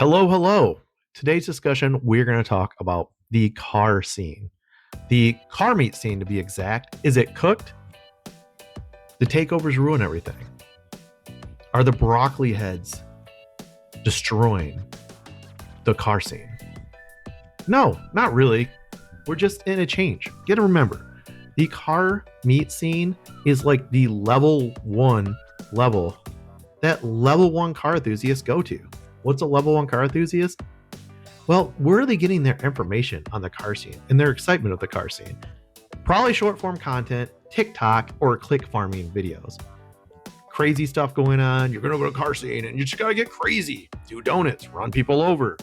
Hello, hello. Today's discussion, we're going to talk about the car scene. The car meet scene, to be exact. Is it cooked? The takeovers ruin everything. Are the broccoli heads destroying the car scene? No, not really. We're just in a change. You got to remember, the car meet scene is like the level one level that level one car enthusiasts go to. What's a level one car enthusiast? Well, where are they getting their information on the car scene and their excitement of the car scene? Probably short form content, TikTok, or click farming videos. Crazy stuff going on. You're going to go to a car scene and you just got to get crazy. Do donuts, run people over,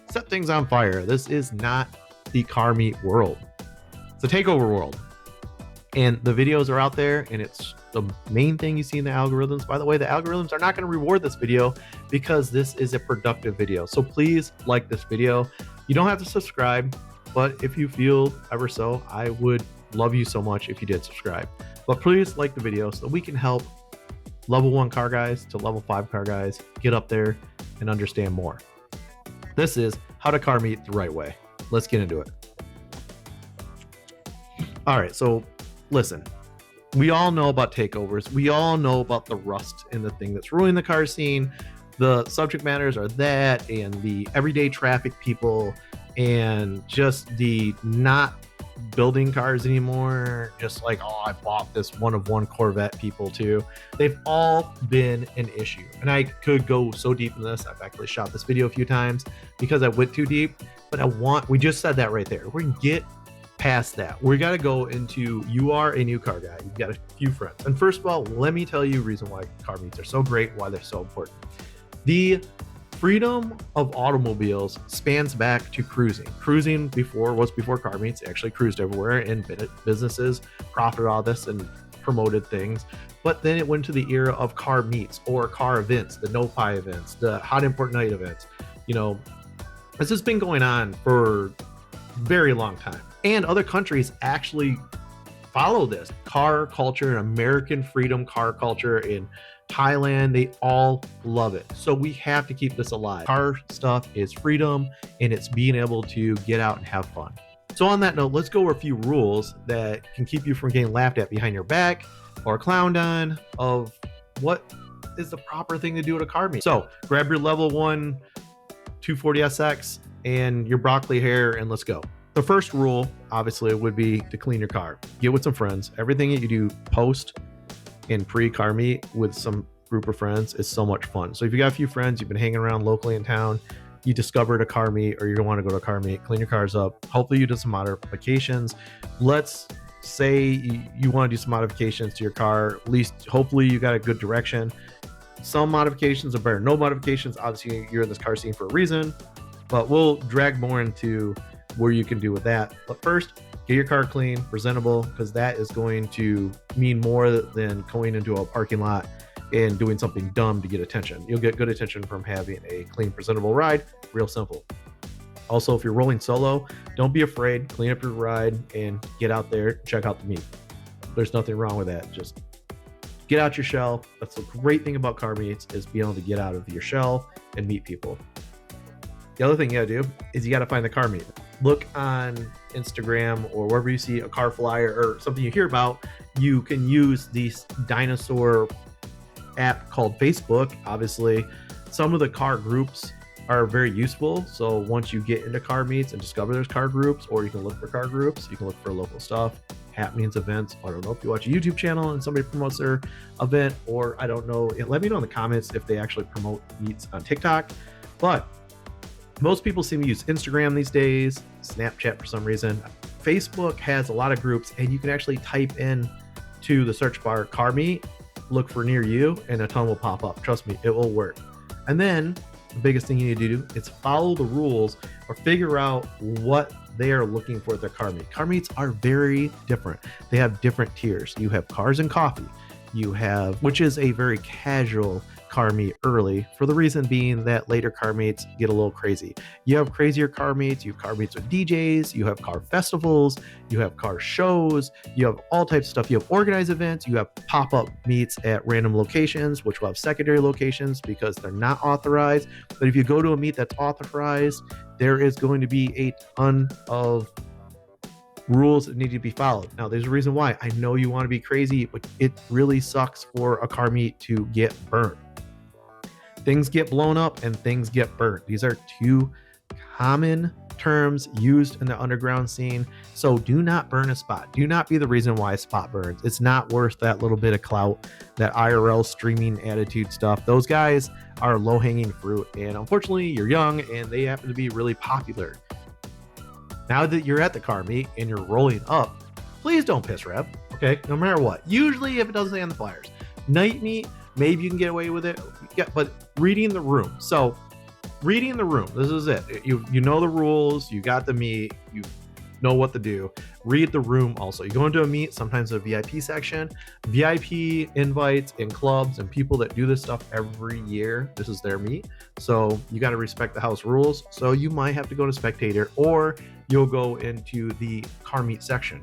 set things on fire. This is not the car meet world. It's a takeover world. And the videos are out there, and it's the main thing you see in the algorithms. By the way, the algorithms are not going to reward this video because this is a productive video. So please like this video. You don't have to subscribe, but if you feel ever so, I would love you so much if you did subscribe. But please like the video so that we can help level 1 car guys to level 5 car guys get up there and understand more. This is how to car meet the right way. Let's get into it. All right, so listen, we all know about takeovers. We all know about the rust in the thing that's ruining the car scene. The subject matters are that, and the everyday traffic people, and just the not building cars anymore. Just like, oh, I bought this one of one Corvette people too. They've all been an issue. And I could go so deep in this. I've actually shot this video a few times because I went too deep, but we just said that right there. We're gonna get past that. We got to go into, you are a new car guy, you've got a few friends, and first of all, let me tell you a reason why car meets are so great, why they're so important. The freedom of automobiles spans back to cruising before car meets. It actually cruised everywhere, and businesses profited all this and promoted things. But then it went to the era of car meets or car events, the no-pie events, the hot important night events. This has been going on for very long time, and other countries actually follow this car culture and American freedom car culture. In Thailand, they all love it. So we have to keep this alive. Car stuff is freedom, and it's being able to get out and have fun. So on that note, let's go over a few rules that can keep you from getting laughed at behind your back or clowned on of what is the proper thing to do at a car meet. So grab your level 1 240SX and your broccoli hair, and let's go. The first rule, obviously, would be to clean your car. Get with some friends. Everything that you do post and pre-car meet with some group of friends is so much fun. So if you got a few friends, you've been hanging around locally in town, you discovered a car meet, or you don't want to go to a car meet, clean your cars up. Hopefully you did some modifications. Let's say you want to do some modifications to your car. At least, hopefully you got a good direction. Some modifications are better than no modifications. Obviously, you're in this car scene for a reason, but we'll drag more into where you can do with that. But first, get your car clean, presentable, because that is going to mean more than going into a parking lot and doing something dumb to get attention. You'll get good attention from having a clean, presentable ride. Real simple. Also, if you're rolling solo, don't be afraid. Clean up your ride and get out there, check out the meet. There's nothing wrong with that. Just get out your shell. That's the great thing about car meets, is being able to get out of your shell and meet people. The other thing you gotta do is you gotta find the car meet. Look on Instagram or wherever you see a car flyer or something you hear about. You can use this dinosaur app called Facebook. Obviously, some of the car groups are very useful. So once you get into car meets and discover there's car groups, or you can look for car groups, you can look for local stuff, happenings, events. I don't know if you watch a YouTube channel and somebody promotes their event, or I don't know. Let me know in the comments if they actually promote meets on TikTok. But most people seem to use Instagram these days, Snapchat for some reason. Facebook has a lot of groups, and you can actually type in to the search bar car meet, look for near you, and a ton will pop up. Trust me, it will work. And then the biggest thing you need to do is follow the rules or figure out what they are looking for at their car meet. Car meets are very different. They have different tiers. You have cars and coffee. You have, which is a very casual car meet early, for the reason being that later car meets get a little crazy. You have crazier car meets, you have car meets with DJs, you have car festivals, you have car shows, you have all types of stuff. You have organized events, you have pop-up meets at random locations, which will have secondary locations because they're not authorized. But if you go to a meet that's authorized, there is going to be a ton of rules that need to be followed. Now, there's a reason why. I know you want to be crazy, but it really sucks for a car meet to get burnt. Things get blown up and things get burnt. These are two common terms used in the underground scene. So do not burn a spot. Do not be the reason why a spot burns. It's not worth that little bit of clout, that IRL streaming attitude stuff. Those guys are low-hanging fruit, and unfortunately you're young and they happen to be really popular. Now that you're at the car meet and you're rolling up, please don't piss rev, okay? No matter what. Usually if it doesn't say on the flyers. Night meet, maybe you can get away with it, but reading the room. So reading the room, this is it. You know the rules, you got the meet, you know what to do. Read the room also. You go into a meet, sometimes a VIP section, VIP invites and clubs and people that do this stuff every year. This is their meet. So you got to respect the house rules. So you might have to go to spectator, or you'll go into the car meet section.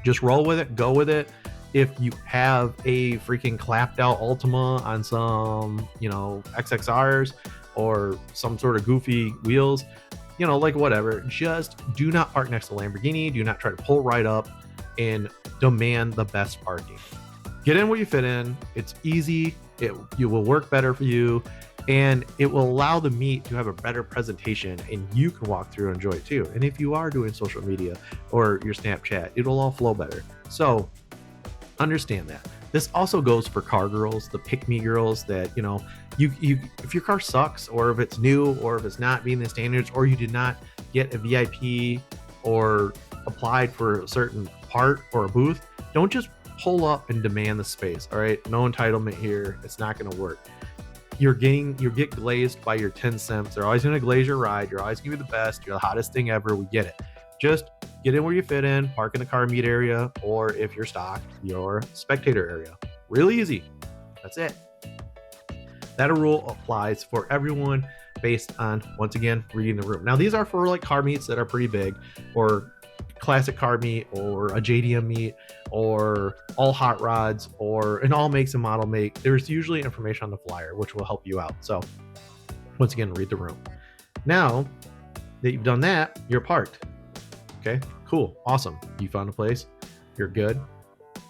Just roll with it, go with it. If you have a freaking clapped out Ultima on some, XXRs or some sort of goofy wheels, like whatever, just do not park next to Lamborghini. Do not try to pull right up and demand the best parking. Get in where you fit in. It's easy. It will work better for you, and it will allow the meet to have a better presentation, and you can walk through and enjoy it too. And if you are doing social media or your Snapchat, it'll all flow better. So understand that. This also goes for car girls, the pick-me girls that, you if your car sucks, or if it's new, or if it's not meeting the standards, or you did not get a VIP or applied for a certain part or a booth, don't just pull up and demand the space. All right, no entitlement here. It's not going to work. You get glazed by your 10 cents. They're always going to glaze your ride. You're always going to be the best. You're the hottest thing ever. We get it. Just get in where you fit in, park in the car meet area, or if you're stocked, your spectator area. Really easy. That's it. That rule applies for everyone based on, once again, reading the room. Now, these are for like car meets that are pretty big, or classic car meet, or a JDM meet, or all hot rods, or an all makes and model make. There's usually information on the flyer, which will help you out. So once again, read the room. Now that you've done that, you're parked. Okay, cool, awesome. You found a place, you're good.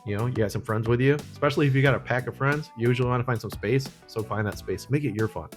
You got some friends with you, especially if you got a pack of friends. You usually want to find some space, so find that space. Make it your fun.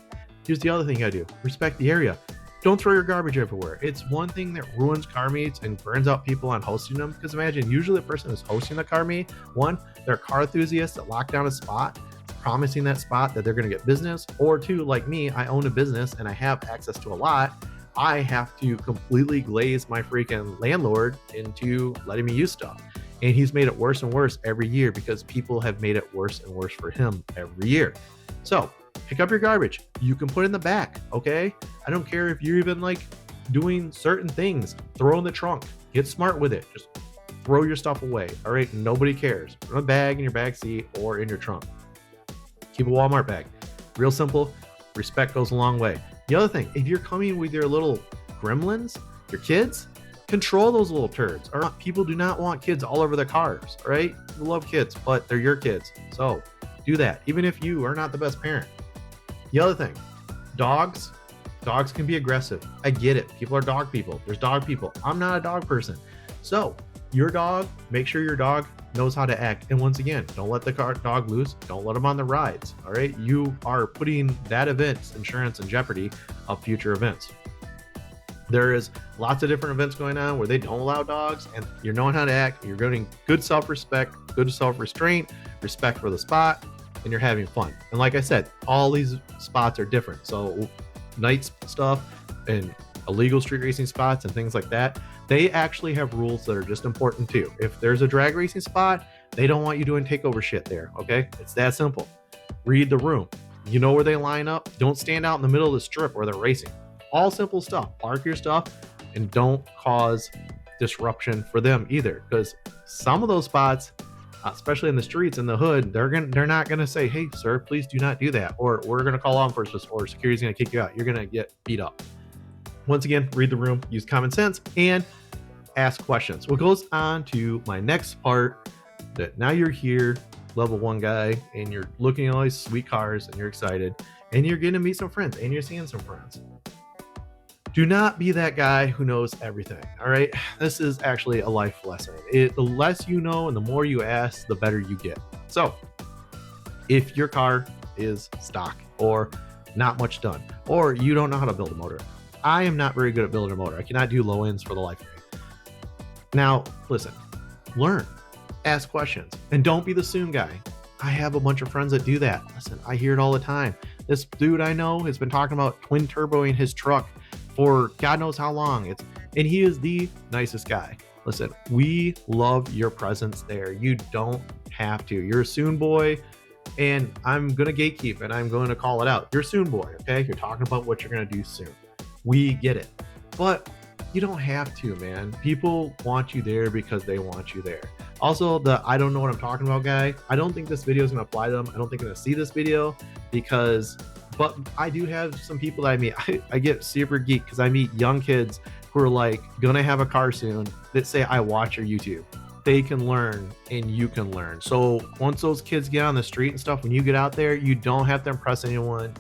Here's the other thing you gotta do. Respect the area. Don't throw your garbage everywhere. It's one thing that ruins car meets and burns out people on hosting them, because imagine, usually the person who's hosting the car meet, one, they're car enthusiasts that lock down a spot, promising that spot that they're going to get business, or two, like me, I own a business and I have access to a lot. I have to completely glaze my freaking landlord into letting me use stuff. And he's made it worse and worse every year because people have made it worse and worse for him every year. So pick up your garbage. You can put it in the back, okay? I don't care if you're even like doing certain things. Throw in the trunk. Get smart with it. Just throw your stuff away, all right? Nobody cares. Put a bag in your back seat or in your trunk. Keep a Walmart bag. Real simple. Respect goes a long way. The other thing, if you're coming with your little gremlins, your kids, control those little turds. All right? People do not want kids all over their cars, all right? You love kids, but they're your kids. So do that, even if you are not the best parent. The other thing, dogs can be aggressive. I get it. People are dog people. There's dog people. I'm not a dog person. So your dog, make sure your dog knows how to act. And once again, don't let the dog loose. Don't let them on the rides. All right. You are putting that event's insurance in jeopardy of future events. There is lots of different events going on where they don't allow dogs, and you're knowing how to act. You're getting good self-respect, good self-restraint, respect for the spot, and you're having fun. And like I said, all these spots are different. So night stuff and illegal street racing spots and things like that, they actually have rules that are just important too. If there's a drag racing spot, they don't want you doing takeover shit there, okay? It's that simple. Read the room. You know where they line up. Don't stand out in the middle of the strip where they're racing. All simple stuff. Park your stuff and don't cause disruption for them either, because some of those spots, especially in the streets, in the hood. They're not gonna say, hey sir, please do not do that, or we're gonna call law enforcement, or security's gonna kick you out. You're gonna get beat up. Once again, read the room, use common sense, and ask questions. What goes on to my next part, that now you're here, level 1 guy, and you're looking at all these sweet cars and you're excited and you're getting to meet some friends and you're seeing some friends. Do not be that guy who knows everything. All right, this is actually a life lesson. The less you know and the more you ask, the better you get. So if your car is stock or not much done, or you don't know how to build a motor, I am not very good at building a motor. I cannot do low ends for the life of me. Now listen, learn, ask questions, and don't be the soon guy. I have a bunch of friends that do that. Listen, I hear it all the time. This dude I know has been talking about twin turboing his truck for God knows how long. And he is the nicest guy. Listen, we love your presence there. You don't have to. You're a soon boy, and I'm gonna gatekeep and I'm going to call it out. You're a soon boy, okay? You're talking about what you're gonna do soon. We get it, but you don't have to, man. People want you there because they want you there. Also, the I don't know what I'm talking about guy, I don't think this video is gonna apply to them. I don't think they're gonna see this video but I do have some people that I meet. I get super geeked because I meet young kids who are like gonna have a car soon that say, I watch your YouTube. They can learn and you can learn. So once those kids get on the street and stuff, when you get out there, you don't have to impress anyone.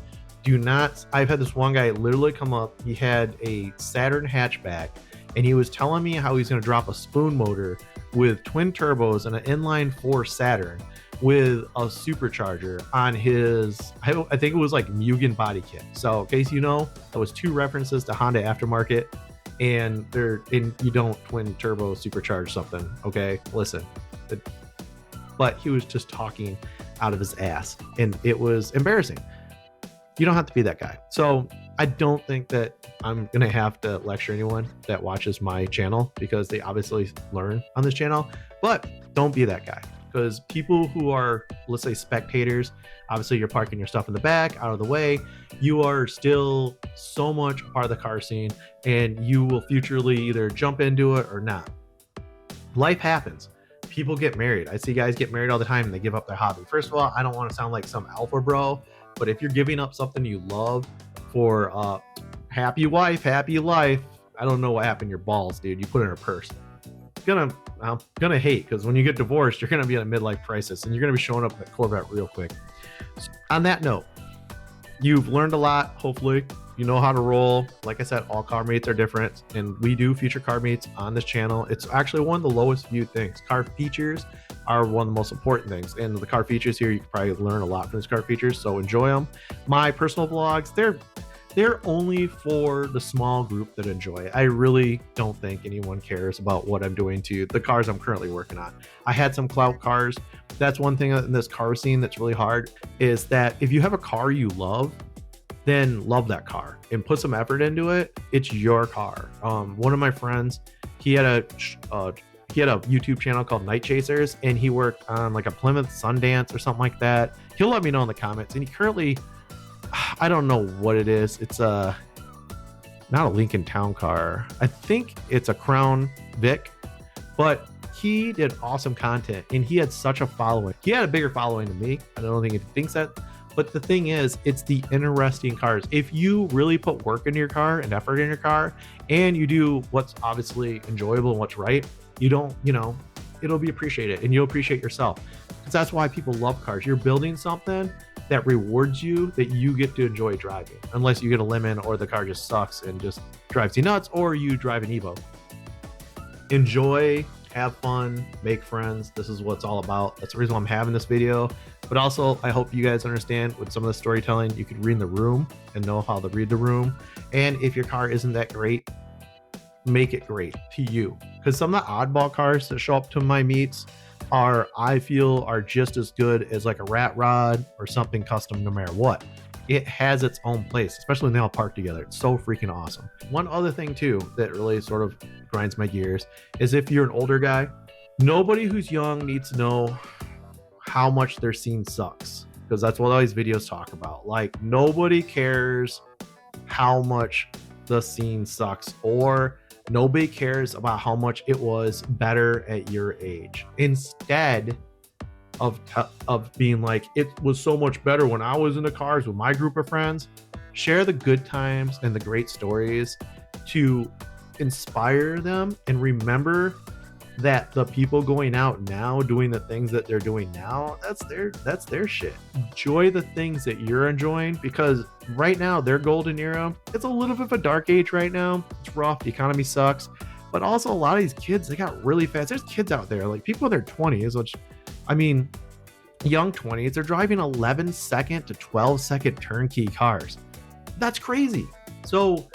Do not. I've had this one guy literally come up. He had a Saturn hatchback and he was telling me how he's going to drop a spoon motor with twin turbos and an inline 4 Saturn with a supercharger on his, I think it was like Mugen body kit. So in case you know, that was 2 references to Honda aftermarket, and you don't twin turbo supercharge something. Okay, listen. But he was just talking out of his ass and it was embarrassing. You don't have to be that guy. So I don't think that I'm gonna have to lecture anyone that watches my channel, because they obviously learn on this channel. But don't be that guy, because people who are, let's say, spectators, obviously you're parking your stuff in the back out of the way. You are still so much part of the car scene, and you will futurely either jump into it or not. Life happens. People get married. I see guys get married all the time and they give up their hobby. First of all, I don't want to sound like some alpha bro, but if you're giving up something you love for happy wife, happy life, I don't know what happened to your balls, dude. You put it in a purse. I'm gonna hate, because when you get divorced, you're gonna be in a midlife crisis and you're gonna be showing up at Corvette real quick. So on that note, you've learned a lot. Hopefully you know how to roll. Like I said, all car meets are different, and we do feature car meets on this channel. It's actually one of the lowest viewed things. Car features are one of the most important things, and the car features here, you can probably learn a lot from these car features, so enjoy them. My personal vlogs, they're only for the small group that enjoy it. I really don't think anyone cares about what I'm doing to the cars I'm currently working on. I had some clout cars. That's one thing in this car scene that's really hard, is that if you have a car you love, then love that car and put some effort into it. It's your car. One of my friends, he had a YouTube channel called Night Chasers, and he worked on like a Plymouth Sundance or something like that. He'll let me know in the comments. And he currently, I don't know what it is. It's not a Lincoln Town Car. I think it's a Crown Vic, but he did awesome content and he had such a following. He had a bigger following than me. I don't think he thinks that. But the thing is, it's the interesting cars. If you really put work into your car and effort in your car, and you do what's obviously enjoyable and what's right, it'll be appreciated and you'll appreciate yourself. Because that's why people love cars. You're building something that rewards you, that you get to enjoy driving, unless you get a lemon or the car just sucks and just drives you nuts, or you drive an Evo. Enjoy, have fun, make friends. This is what it's all about. That's the reason why I'm having this video. But also, I hope you guys understand, with some of the storytelling, you could read the room and know how to read the room. And if your car isn't that great, make it great to you. Because some of the oddball cars that show up to my meets I feel are just as good as like a rat rod or something custom, no matter what. It has its own place, especially when they all park together. It's so freaking awesome. One other thing too that really sort of grinds my gears is, if you're an older guy, nobody who's young needs to know how much their scene sucks, because that's what all these videos talk about. Like, nobody cares how much the scene sucks, or nobody cares about how much it was better at your age. Instead, of being like, it was so much better when I was in the cars with my group of friends. Share the good times and the great stories to inspire them, and remember that the people going out now doing the things that they're doing now, that's their shit. Enjoy the things that you're enjoying, because right now their golden era, it's a little bit of a dark age right now. It's rough, the economy sucks, but also a lot of these kids, they got really fast. There's kids out there, like people in their 20s, which, I mean, young 20s, they're driving 11-second to 12-second turnkey cars. That's crazy. So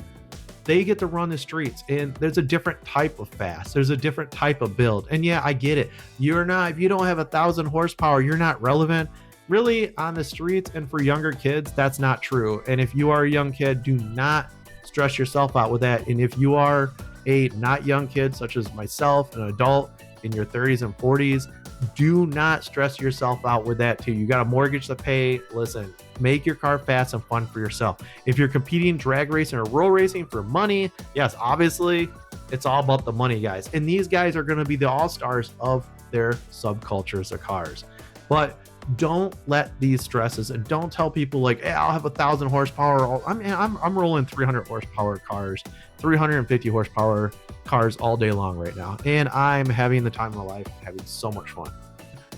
they get to run the streets, and there's a different type of fast. There's a different type of build. And yeah, I get it. You're not, if you don't have 1,000 horsepower, you're not relevant really on the streets. And for younger kids, that's not true. And if you are a young kid, do not stress yourself out with that. And if you are a not young kid, such as myself, an adult in your 30s and 40s, do not stress yourself out with that too. You got a mortgage to pay. Listen, make your car fast and fun for yourself. If you're competing drag racing or roll racing for money, yes, obviously it's all about the money, guys. And these guys are going to be the all-stars of their subcultures of cars. But don't let these stresses, and don't tell people like, hey, I'll have 1,000 horsepower. I'm rolling 300 horsepower cars, 350 horsepower cars all day long right now, and I'm having the time of my life, having so much fun.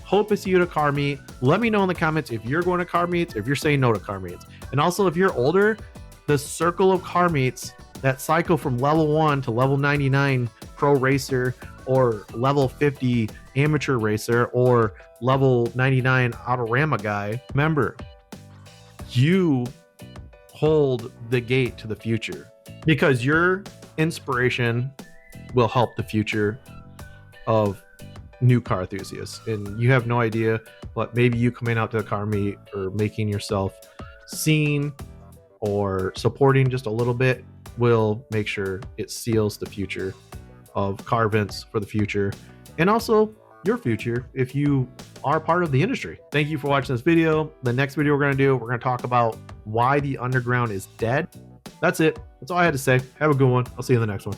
Hope to see you at a car meet. Let me know in the comments if you're going to car meets, if you're saying no to car meets. And also, if you're older, the circle of car meets, that cycle from level 1 to level 99 pro racer, or level 50 amateur racer, or level 99 Autorama guy, remember, you hold the gate to the future, because your inspiration will help the future of new car enthusiasts. And you have no idea, but maybe you coming out to a car meet or making yourself seen or supporting just a little bit will make sure it seals the future of car events for the future, and also your future if you are part of the industry. Thank you for watching this video. The next video we're going to do, we're going to talk about why the underground is dead. That's it. That's all I had to say. Have a good one. I'll see you in the next one.